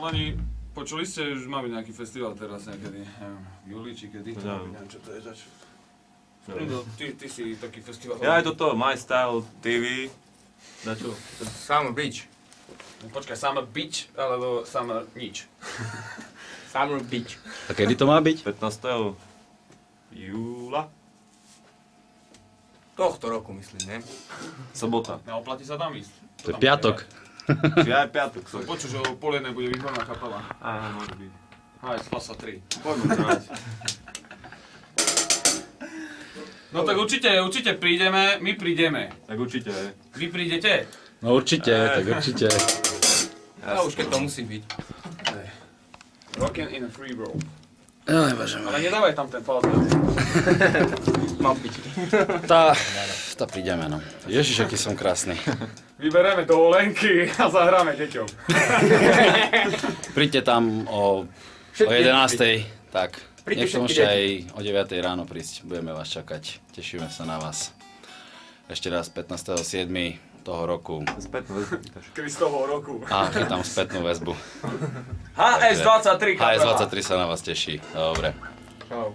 Chalani, počuli ste, že máme nejaký festival teraz niekedy, v júli či kedy? Neviem, čo to je zač. Ty si taký festival. Ja aj toto, My Style TV. Na čo? Summer Beach. Počkaj, Summer Beach, alebo Summer nič? Summer Beach. A kedy to má byť? 15. júla. Tohto roku myslím, ne? Sobota. Neoplatí sa tam ísť. To je piatok. Ja aj piatok. Počuť, že o pol jednej bude výborná kapela. Á, môže byť. Hajs, Klasa 3. Poďme hrať. No tak určite prídeme, my prídeme. Tak určite. Vy prídete? No určite, tak určite. No už keď to musí byť. Rockin' in a free world. Aj, bože môj. Ale nedávaj tam ten falzet. Mám byť. Tá prídeme, no. Ježiš, aký som krásny. Vyberieme dovolenky a zahráme deťom. Príďte tam o 11:00, tak. Príďte Nech všetky môžete aj o 9:00 ráno prísť, budeme vás čakať. Tešíme sa na vás. Ešte raz 15.7. toho roku. Spätnú väzbu. Kristovho roku. A chytám spätnú väzbu. HS23 kapela. HS23 sa na vás teší. Dobre. Čau.